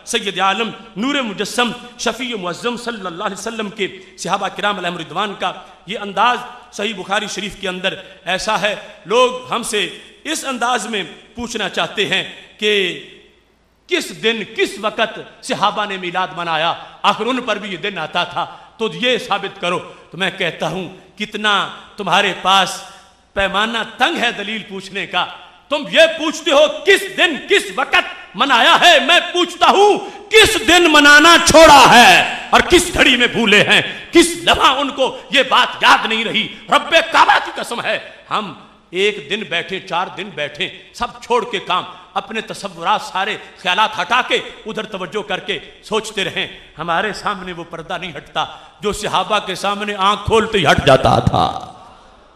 سید عالم نور مجسم شفیع معظم صلی اللہ علیہ وسلم کے صحابہ کرام علیہم رضوان کا یہ انداز صحیح بخاری شریف کے اندر ایسا ہے. لوگ ہم سے اس انداز میں پوچھنا چاہتے ہیں کہ کس دن کس وقت صحابہ نے میلاد منایا, آخر ان پر بھی یہ دن آتا تھا, تو یہ ثابت کرو. تو میں کہتا ہوں کتنا تمہارے پاس پیمانہ تنگ ہے دلیل پوچھنے کا. تم یہ پوچھتے ہو کس دن کس وقت منایا ہے, میں پوچھتا ہوں کس دن منانا چھوڑا ہے اور کس گھڑی میں بھولے ہیں, کس لمحہ ان کو یہ بات یاد نہیں رہی. رب کعبہ کی قسم ہے, ہم ایک دن بیٹھے 4 دن بیٹھے سب چھوڑ کے کام, اپنے تصورات سارے خیالات ہٹا کے ادھر توجہ کر کے سوچتے رہیں, ہمارے سامنے وہ پردہ نہیں ہٹتا جو صحابہ کے سامنے آنکھ کھولتے ہی ہٹ جاتا تھا,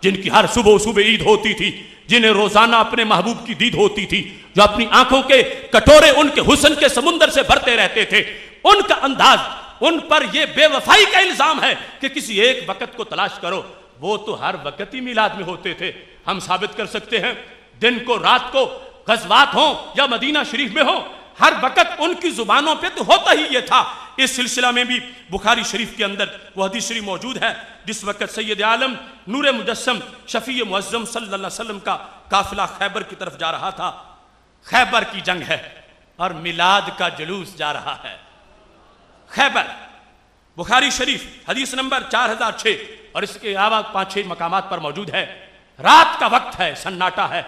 جن کی ہر صبح عید ہوتی تھی, جنہیں روزانہ اپنے محبوب کی دید ہوتی تھی, جو اپنی آنکھوں کے کٹورے ان کے حسن کے سمندر سے بھرتے رہتے تھے. ان کا انداز, ان پر یہ بے وفائی کا الزام ہے کہ کسی ایک وقت کو تلاش کرو. وہ تو ہر وقت ہی میلاد میں ہوتے تھے. ہم ثابت کر سکتے ہیں دن کو رات کو, غزوات ہوں یا مدینہ شریف میں ہوں, ہر وقت ان کی زبانوں پہ تو ہوتا ہی یہ تھا. اس سلسلہ میں بھی بخاری شریف کے اندر وہ حدیث شریف موجود ہے جس وقت سید عالم نور مجسم شفیع معظم صلی اللہ علیہ وسلم کا قافلہ خیبر کی طرف جا رہا تھا. خیبر کی جنگ ہے اور میلاد کا جلوس جا رہا ہے. خیبر بخاری شریف حدیث نمبر 4006 اور اس کے علاوہ 5-6 مقامات پر موجود ہے. رات کا وقت ہے, سناٹا ہے,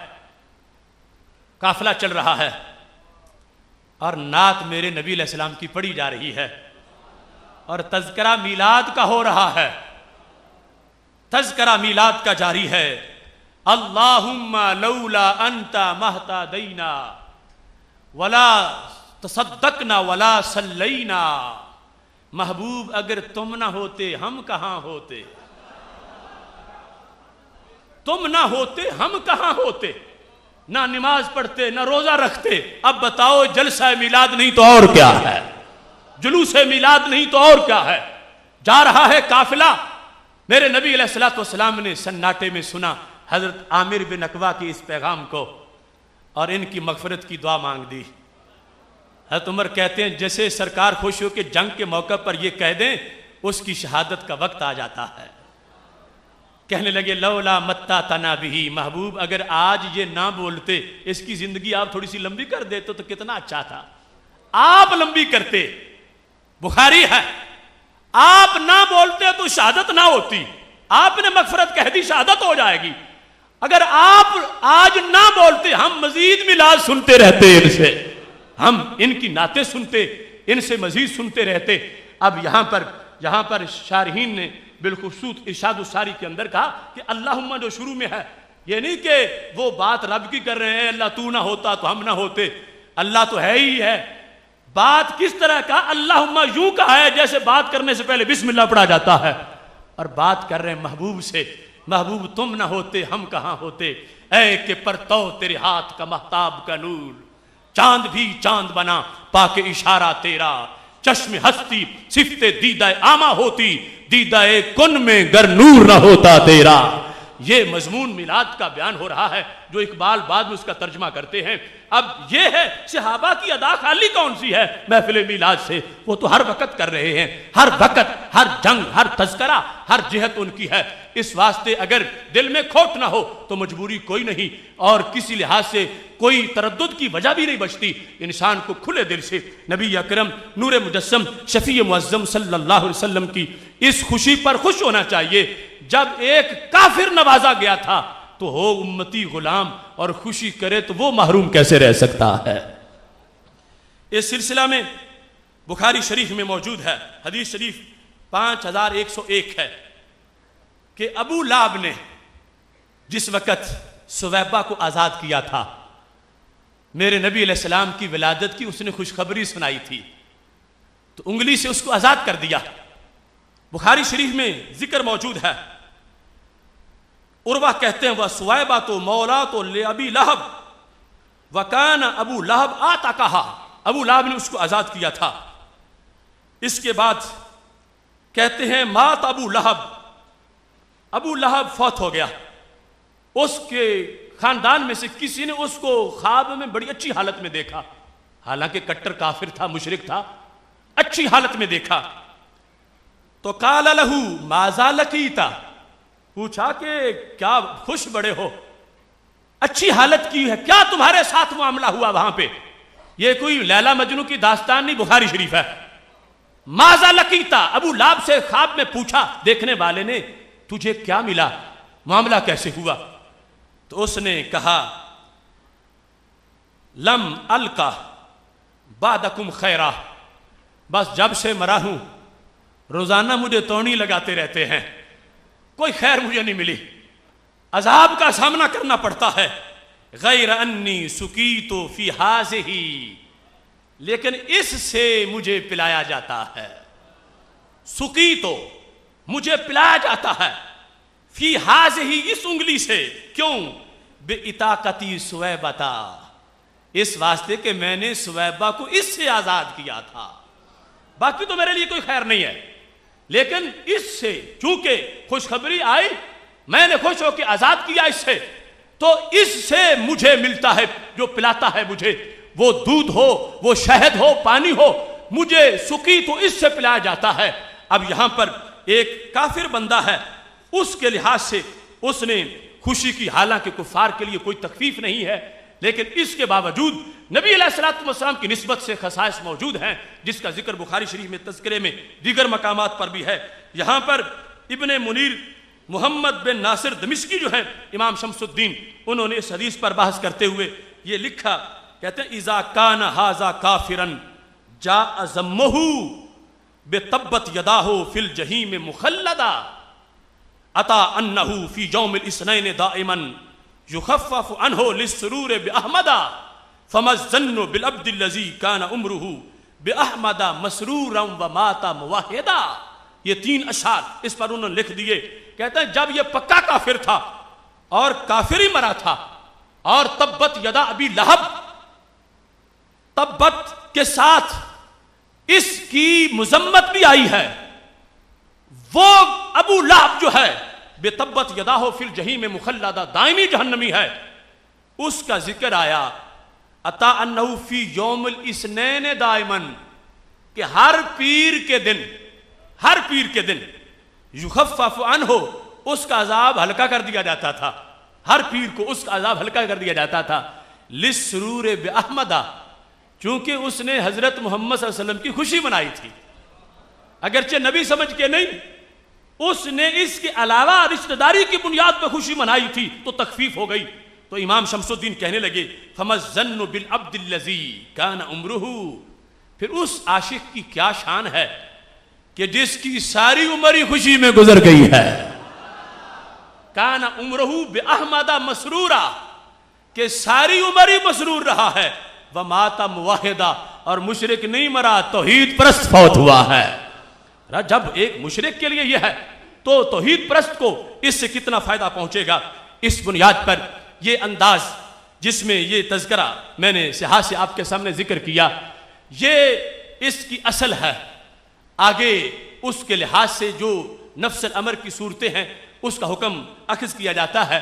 قافلہ چل رہا ہے اور نعت میرے نبی علیہ السلام کی پڑھی جا رہی ہے اور تذکرہ میلاد کا ہو رہا ہے. تذکرہ میلاد کا جاری ہے. اللہم لولا انت مہتدینا ولا تصدقنا ولا صلینا. محبوب اگر تم نہ ہوتے ہم کہاں ہوتے, تم نہ ہوتے ہم کہاں ہوتے, نہ نماز پڑھتے نہ روزہ رکھتے. اب بتاؤ جلسہ میلاد نہیں تو اور کیا ہے, جلوس میلاد نہیں تو اور کیا ہے. جا رہا ہے قافلہ. میرے نبی علیہ السلام نے سناٹے میں سنا حضرت عامر بن عقبہ کی اس پیغام کو اور ان کی مغفرت کی دعا مانگ دی. حضرت عمر کہتے ہیں جیسے سرکار خوش ہو کہ جنگ کے موقع پر یہ کہہ دیں اس کی شہادت کا وقت آ جاتا ہے. کہنے لگے لولا متا تنا بھی, محبوب اگر آج یہ نہ بولتے, اس کی زندگی آپ تھوڑی سی لمبی کر دیتے تو کتنا اچھا تھا. آپ لمبی کرتے, بخاری ہے, آپ نہ بولتے تو شہادت نہ ہوتی. آپ نے مغفرت کہہ دی, شہادت ہو جائے گی. اگر آپ آج نہ بولتے ہم مزید میلاد سنتے رہتے, ان سے ہم ان کی نعتیں سنتے, ان سے مزید سنتے رہتے. اب یہاں پر شارحین نے بالخصوص ارشاد الساری کے اندر کہا کہ اللہم جو شروع میں ہے, یہ نہیں کہ وہ بات رب کی کر رہے ہیں اللہ تو نہ ہوتا تو ہم نہ ہوتے, اللہ تو ہے ہی ہے. بات کس طرح کا, اللہم یوں کہا ہے جیسے بات کرنے سے پہلے بسم اللہ پڑھا جاتا ہے, اور بات کر رہے ہیں محبوب سے. محبوب تم نہ ہوتے ہم کہاں ہوتے, اے کہ پرتو تیرے ہاتھ کا مہتاب کا نور, چاند بھی چاند بنا پاک اشارہ تیرا, چشم ہستی صفت دیدہ آما ہوتی, دیدہ کن میں گر نور نہ ہوتا تیرا. یہ مضمون میلاد کا بیان ہو رہا ہے جو اقبال بعد میں اس کا ترجمہ کرتے ہیں. اب یہ ہے صحابہ کی ادا خالی کون سی ہے محفل میلاد سے, وہ تو ہر وقت کر رہے ہیں, ہر وقت, ہر جنگ, ہر تذکرہ, ہر جہت ان کی ہے. اس واسطے اگر دل میں کھوٹ نہ ہو تو مجبوری کوئی نہیں, اور کسی لحاظ سے کوئی تردد کی وجہ بھی نہیں بچتی. انسان کو کھلے دل سے نبی اکرم نور مجسم شفیع معظم صلی اللہ علیہ وسلم کی اس خوشی پر خوش ہونا چاہیے. جب ایک کافر نوازا گیا تھا تو ہو امتی غلام, اور خوشی کرے تو وہ محروم کیسے رہ سکتا ہے. اس سلسلہ میں بخاری شریف میں موجود ہے, حدیث شریف 5101 ہے کہ ابو لہب نے جس وقت سویبہ کو آزاد کیا تھا, میرے نبی علیہ السلام کی ولادت کی اس نے خوشخبری سنائی تھی, تو انگلی سے اس کو آزاد کر دیا. بخاری شریف میں ذکر موجود ہے, عروہ کہتے ہیں وَسُوَیبَةُ مَوْلَاتُ لِأَبِي لَہَب وَكَانَ ابو لہب آتَقَہا, ابو لہب نے اس کو آزاد کیا تھا. اس کے بعد کہتے ہیں مات ابو لہب, ابو لہب فوت ہو گیا. اس کے خاندان میں سے کسی نے اس کو خواب میں بڑی اچھی حالت میں دیکھا, حالانکہ کٹر کافر تھا، مشرک تھا، اچھی حالت میں دیکھا تو قال لہو ماذا لقیتا، پوچھا کہ کیا خوش بڑے ہو، اچھی حالت کی ہے، کیا تمہارے ساتھ معاملہ ہوا وہاں پہ؟ یہ کوئی لیلا مجنوں کی داستان نہیں، بخاری شریف ہے۔ ماذا لقیتا، ابو لہب سے خواب میں پوچھا دیکھنے والے نے، تجھے کیا ملا، معاملہ کیسے ہوا؟ تو اس نے کہا لم القا بعدکم خیرا، بس جب سے مرا ہوں روزانہ مجھے توڑی لگاتے رہتے ہیں، کوئی خیر مجھے نہیں ملی، عذاب کا سامنا کرنا پڑتا ہے۔ غیر انی سکیت فی ہذہ، لیکن اس سے مجھے پلایا جاتا ہے، سکیت مجھے پلایا جاتا ہے، فی ہذہ اس انگلی سے، کیوں؟ بِإِتَاقَتِي سُوَیبَةَ، اس واسطے کہ میں نے سویبہ کو اس سے آزاد کیا تھا، باقی تو میرے لیے کوئی خیر نہیں ہے، لیکن اس سے چونکہ خوشخبری آئی، میں نے خوش ہو کے آزاد کیا اس سے، تو اس سے مجھے ملتا ہے، جو پلاتا ہے مجھے، وہ دودھ ہو، وہ شہد ہو، پانی ہو، مجھے سکی تو اس سے پلایا جاتا ہے۔ اب یہاں پر ایک کافر بندہ ہے، اس کے لحاظ سے اس نے خوشی کی، حالانکہ کفار کے لیے کوئی تکلیف نہیں ہے، لیکن اس کے باوجود نبی علیہ الصلوۃ والسلام کی نسبت سے خصائص موجود ہیں، جس کا ذکر بخاری شریف میں تذکرے میں دیگر مقامات پر بھی ہے۔ یہاں پر ابن منیر محمد بن ناصر دمشقی جو ہیں، امام شمس الدین، انہوں نے اس حدیث پر بحث کرتے ہوئے یہ لکھا، کہتے ہیں اذا کان ھذا کافرا جاء ذمہ بتبت یداہ فی الجحیم مخلدا اتا انہ فی یوم الاثنین دائما یخفف عنہ للسرور باحمدا فما الظن بالعبد الذی کان عمرہ باحمدا مسرورا ومات موحدا۔ یہ 3 اشعار اس پر انہوں نے لکھ دیے، کہتے ہیں جب یہ پکا کافر تھا اور کافر ہی مرا تھا، اور تبت یدا ابی لہب، تبت کے ساتھ اس کی مذمت بھی آئی ہے، وہ ابو لہب جو ہے بے تبت یداہ فی الجحیم مخلدا، دائمی جہنمی ہے، اس کا ذکر آیا اتا انہ فی یوم الاثنین دائما، کہ ہر پیر کے دن یخفف عنہ، اس کا عذاب ہلکا کر دیا جاتا تھا، ہر پیر کو اس کا عذاب ہلکا کر دیا جاتا تھا، للسرور باحمدا، چونکہ اس نے حضرت محمد صلی اللہ علیہ وسلم کی خوشی منائی تھی، اگرچہ نبی سمجھ کے نہیں، اس نے اس کے علاوہ رشتہ داری کی بنیاد پر خوشی منائی تھی، تو تخفیف ہو گئی۔ تو امام شمس الدین کہنے لگے فما الظن بالعبد الذی کان عمرہ، پھر اس عاشق کی کیا شان ہے کہ جس کی ساری عمر ہی خوشی میں گزر گئی ہے، کان عمرہ باحمدا مسرورا، کہ ساری عمر ہی مسرور رہا ہے، ومات موحدا، اور مشرک نہیں مرا، توحید پرست فوت ہوا ہے۔ جب ایک مشرک کے لیے یہ ہے تو توحید پرست کو اس سے کتنا فائدہ پہنچے گا۔ اس بنیاد پر یہ انداز جس میں یہ تذکرہ میں نے صحاح سے آپ کے سامنے ذکر کیا، یہ اس کی اصل ہے، آگے اس کے لحاظ سے جو نفس الامر کی صورتیں ہیں اس کا حکم اخذ کیا جاتا ہے۔